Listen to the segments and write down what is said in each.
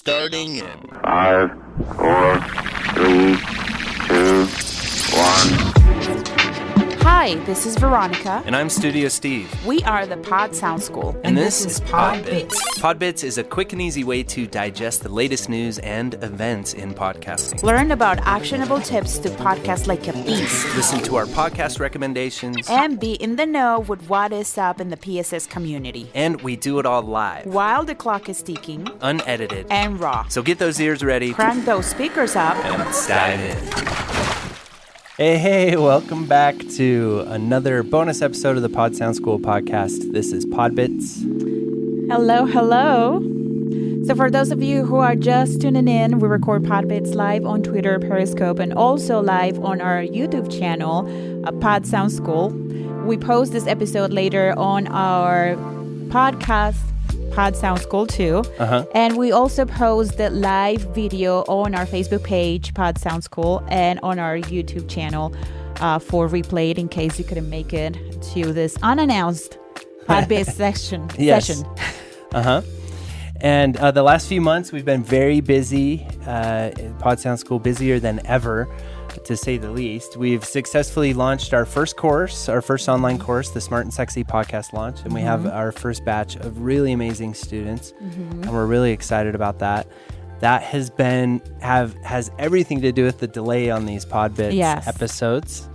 starting in 5, 4, 3, 2, 1. Hi, this is Veronica. And I'm Studio Steve. We are the Pod Sound School. And this is PodBitz. PodBitz is a quick and easy way to digest the latest news and events in podcasting. Learn about actionable tips to podcast like a beast. Listen to our podcast recommendations. And be in the know with what is up in the PSS community. And we do it all live. While the clock is ticking. Unedited. And raw. So get those ears ready. Crank those speakers up. And let's dive in. Hey, welcome back to another bonus episode of the Pod Sound School podcast. This is PodBitz. Hello. So for those of you who are just tuning in, we record PodBitz live on Twitter, Periscope, and also live on our YouTube channel, Pod Sound School. We post this episode later on our podcast, Pod Sound School too. And we also post the live video on our Facebook page, Pod Sound School, and on our YouTube channel for replay in case you couldn't make it to this unannounced PodBitz session. And the last few months, we've been very busy. Pod Sound School busier than ever, to say the least. We've successfully launched our first course, our first online course, the Smart and Sexy Podcast Launch. And we have our first batch of really amazing students. And we're really excited about that. That has everything to do with the delay on these PodBitz episodes.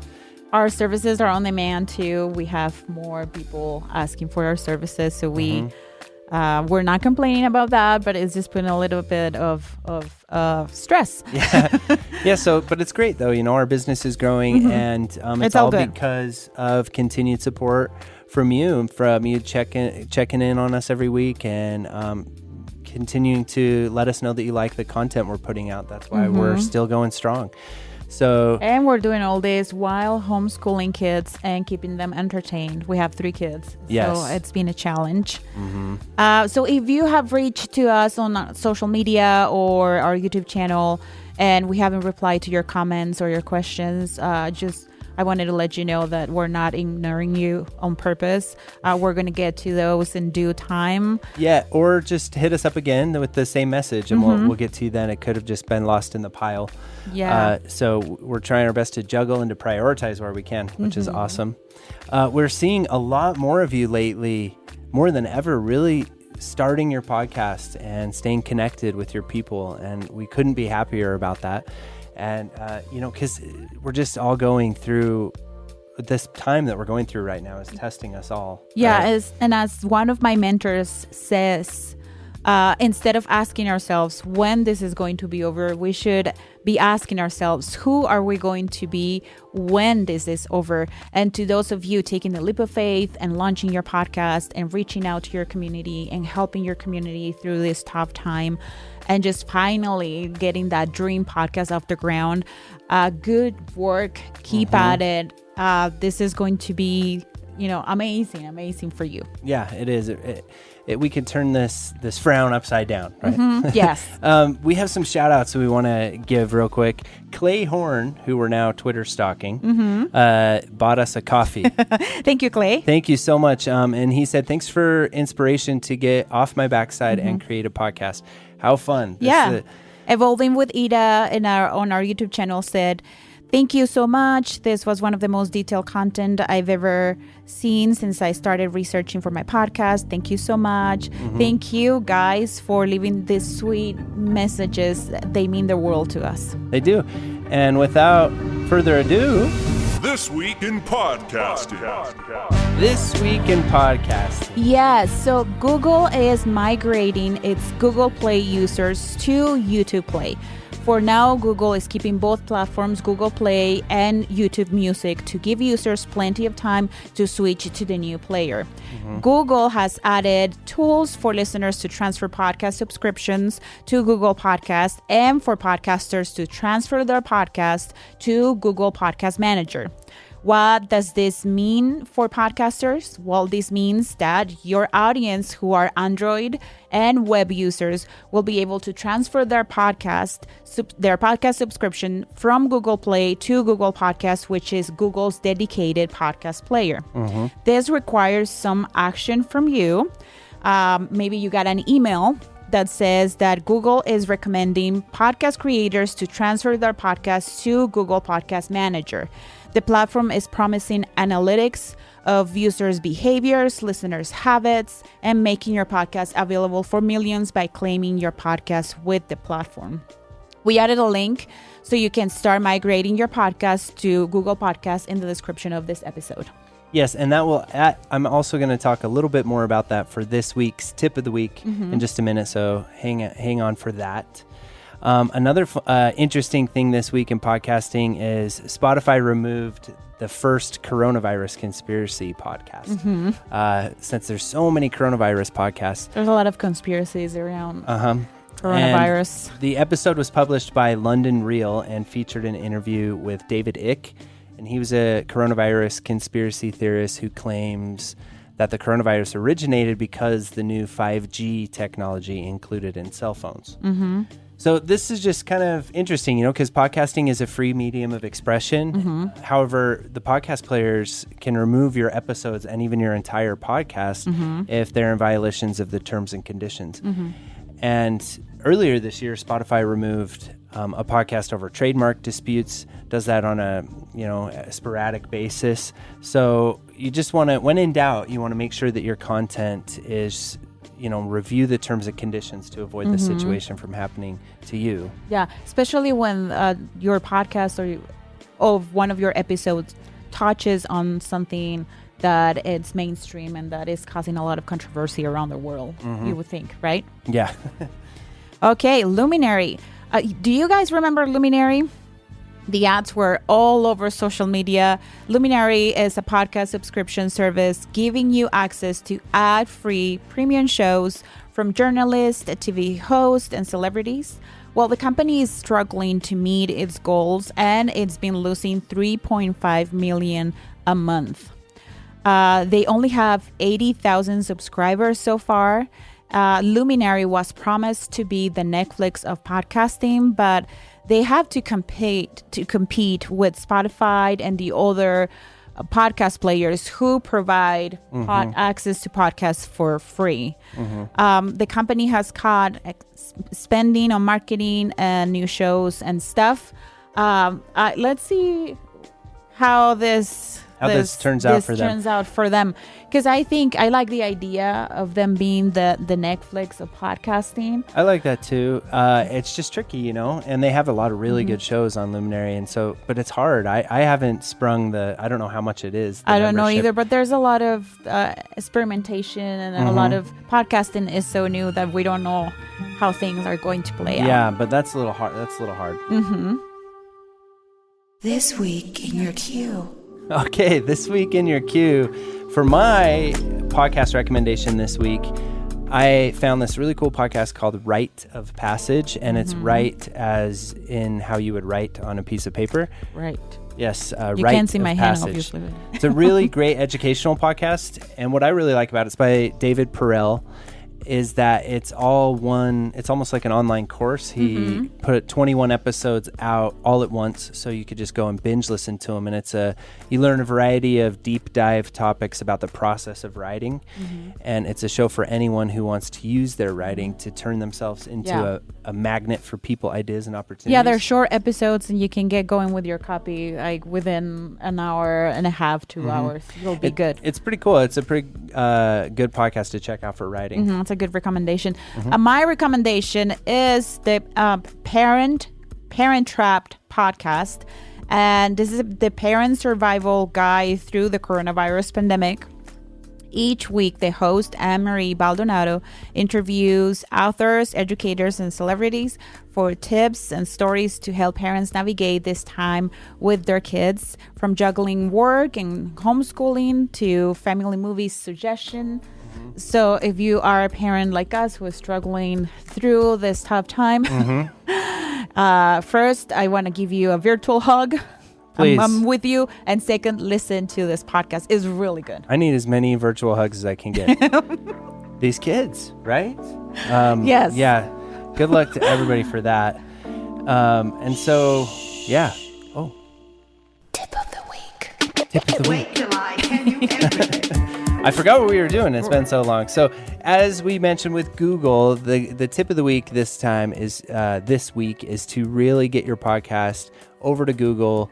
Our services are on demand too. We have more people asking for our services. So we're not complaining about that, but it's just putting a little bit of stress. But it's great though. You know, our business is growing, and it's all because of continued support from you checking in on us every week, and continuing to let us know that you like the content we're putting out. That's why we're still going strong. And we're doing all this while homeschooling kids and keeping them entertained. We have 3 kids. Yes. So it's been a challenge. So if you have reached to us on social media or our YouTube channel and we haven't replied to your comments or your questions, I wanted to let you know that we're not ignoring you on purpose. We're going to get to those in due time. Yeah, or just hit us up again with the same message and we'll get to you then. It could have just been lost in the pile. Yeah. So we're trying our best to juggle and to prioritize where we can, which is awesome. We're seeing a lot more of you lately, more than ever, really starting your podcast and staying connected with your people. And we couldn't be happier about that. And, because we're just all going through this time that we're going through right now is testing us all. Yeah. Right? As one of my mentors says, instead of asking ourselves when this is going to be over, we should be asking ourselves, who are we going to be when this is over? And to those of you taking the leap of faith and launching your podcast and reaching out to your community and helping your community through this tough time, and just finally getting that dream podcast off the ground. Good work. Keep at it. This is going to be, amazing for you. Yeah, it is. We can turn this frown upside down, right? Yes. We have some shout outs that we want to give real quick. Clay Horn, who we're now Twitter stalking, bought us a coffee. Thank you, Clay. Thank you so much. And he said, thanks for inspiration to get off my backside and create a podcast. How fun. Evolving with Ida on our YouTube channel said, thank you so much. This was one of the most detailed content I've ever seen since I started researching for my podcast. Thank you so much. Thank you guys for leaving these sweet messages. They mean the world to us. They do. And without further ado, This Week in Podcasting. Yes, so Google is migrating its Google Play users to YouTube Play. For now, Google is keeping both platforms, Google Play and YouTube Music, to give users plenty of time to switch to the new player. Google has added tools for listeners to transfer podcast subscriptions to Google Podcast and for podcasters to transfer their podcast to Google Podcast Manager. What does this mean for podcasters? Well, this means that your audience who are Android and web users will be able to transfer their podcast subscription from Google Play to Google Podcast, which is Google's dedicated podcast player. This requires some action from you. Maybe you got an email that says that Google is recommending podcast creators to transfer their podcasts to Google Podcast Manager. The platform is promising analytics of users' behaviors, listeners' habits, and making your podcast available for millions by claiming your podcast with the platform. We added a link so you can start migrating your podcast to Google Podcasts in the description of this episode. Yes, and I'm also going to talk a little bit more about that for this week's tip of the week in just a minute, so hang on for that. Another interesting thing this week in podcasting is Spotify removed the first coronavirus conspiracy podcast. Since there's so many coronavirus podcasts. There's a lot of conspiracies around coronavirus. And the episode was published by London Real and featured an interview with David Icke. And he was a coronavirus conspiracy theorist who claims that the coronavirus originated because the new 5G technology included in cell phones. So this is just kind of interesting, because podcasting is a free medium of expression. However, the podcast players can remove your episodes and even your entire podcast if they're in violations of the terms and conditions. And earlier this year, Spotify removed a podcast over trademark disputes, does that on a sporadic basis. So you just want to, when in doubt, you want to make sure that your content is, review the terms and conditions to avoid the situation from happening to you. Yeah, especially when your podcast or one of your episodes touches on something that it's mainstream and that is causing a lot of controversy around the world, you would think, right? Yeah. Okay, Luminary. Do you guys remember Luminary? The ads were all over social media. Luminary is a podcast subscription service giving you access to ad-free premium shows from journalists, TV hosts, and celebrities. Well, the company is struggling to meet its goals, and it's been losing $3.5 million a month. They only have 80,000 subscribers so far. Luminary was promised to be the Netflix of podcasting, but they have to compete with Spotify and the other podcast players who provide access to podcasts for free. The company has cut spending on marketing and new shows and stuff. Let's see how this turns out for them, because I think I like the idea of them being the Netflix of podcasting. I like that too. It's just tricky, and they have a lot of really good shows on Luminary, and so, but it's hard. I haven't sprung I don't know how much it is. I don't know either, but there's a lot of experimentation, and a lot of podcasting is so new that we don't know how things are going to play out. Yeah, but that's a little hard. This week in your queue. Okay, this week in your queue, for my podcast recommendation this week, I found this really cool podcast called Rite of Passage, and it's write as in how you would write on a piece of paper. Right. Yes, you can't see my hand, obviously. It's a really great educational podcast, and what I really like about it's by David Perell, is that it's almost like an online course. He put 21 episodes out all at once, so you could just go and binge listen to them. And you learn a variety of deep dive topics about the process of writing. And it's a show for anyone who wants to use their writing to turn themselves into a magnet for people, ideas, and opportunities. Yeah, they're short episodes, and you can get going with your copy like within an hour and a half, 2 hours. You'll be good. It's pretty cool. It's a pretty good podcast to check out for writing. It's a good recommendation. My recommendation is the Parent Trapped podcast, and this is the parent survival guide through the coronavirus pandemic. Each week, the host, Anne-Marie Baldonado, interviews authors, educators, and celebrities for tips and stories to help parents navigate this time with their kids, from juggling work and homeschooling to family movie suggestion. So if you are a parent like us who is struggling through this tough time, first, I want to give you a virtual hug. Please. I'm with you. And second, listen to this podcast. It's really good. I need as many virtual hugs as I can get. These kids, right? Yes. Yeah. Good luck to everybody for that. And so, yeah. Oh. Tip of the week. Tip of the week. Wait till I tell you everything. I forgot what we were doing. It's been so long. So as we mentioned with Google, the tip of the week this week is to really get your podcast over to Google.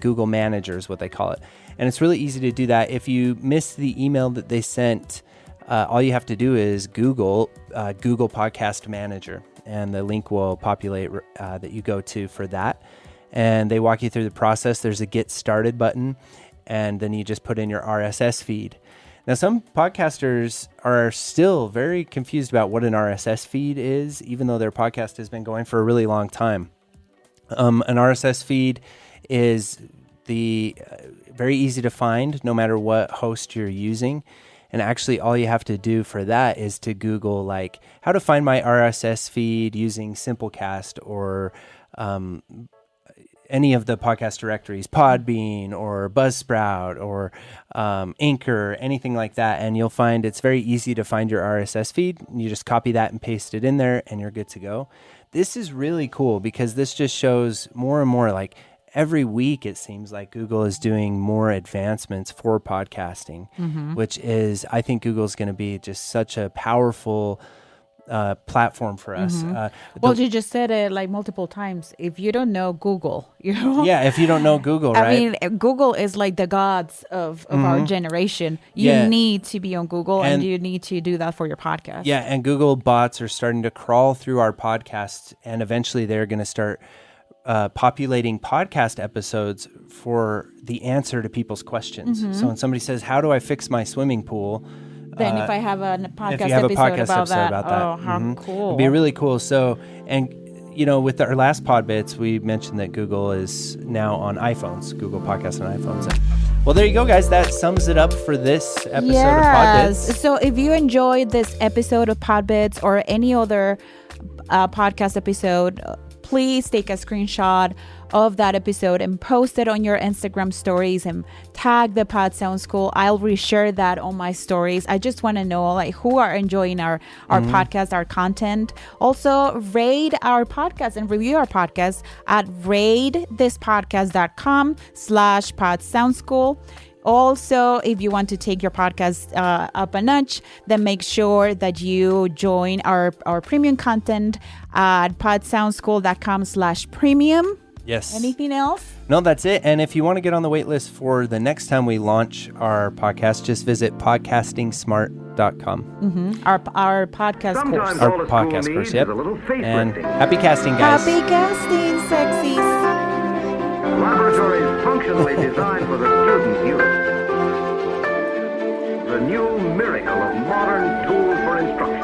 Google Manager is what they call it. And it's really easy to do that. If you miss the email that they sent, all you have to do is Google Podcast Manager, and the link will populate that you go to for that. And they walk you through the process. There's a Get Started button, and then you just put in your RSS feed. Now, some podcasters are still very confused about what an RSS feed is, even though their podcast has been going for a really long time. An RSS feed is very easy to find no matter what host you're using. And actually, all you have to do for that is to Google, like, how to find my RSS feed using Simplecast or any of the podcast directories, Podbean or Buzzsprout or Anchor, anything like that. And you'll find it's very easy to find your RSS feed. You just copy that and paste it in there, and you're good to go. This is really cool because this just shows more and more, like, every week it seems like Google is doing more advancements for podcasting, which is, I think Google's going to be just such a powerful platform for us. Well, you just said it like multiple times. If you don't know Google, yeah, if you don't know Google, right? I mean, Google is like the gods of our generation. You need to be on Google, and you need to do that for your podcast. Yeah, and Google bots are starting to crawl through our podcasts, and eventually they're going to start populating podcast episodes for the answer to people's questions. So when somebody says, "How do I fix my swimming pool?" Then if I have a podcast episode about that. Oh, how cool. It'd be really cool. So, and with our last PodBitz, we mentioned that Google is now on iPhones, Google Podcasts on iPhones. Well, there you go, guys. That sums it up for this episode of PodBitz. So if you enjoyed this episode of PodBitz or any other podcast episode, please take a screenshot of that episode and post it on your Instagram stories and tag the Pod Sound School. I'll reshare that on my stories. I just want to know, like, who are enjoying our podcast, our content. Also, rate our podcast and review our podcast at ratethispodcast.com/Pod Sound School. Also, if you want to take your podcast up a notch, then make sure that you join our premium content at podsoundschool.com/premium. Yes. Anything else? No, that's it. And if you want to get on the wait list for the next time we launch our podcast, just visit podcastingsmart.com. Our podcast course. Our podcast course, yep. And happy casting, guys. Happy casting, sexies. Laboratories functionally designed for the student use. The new miracle of modern tools for instruction.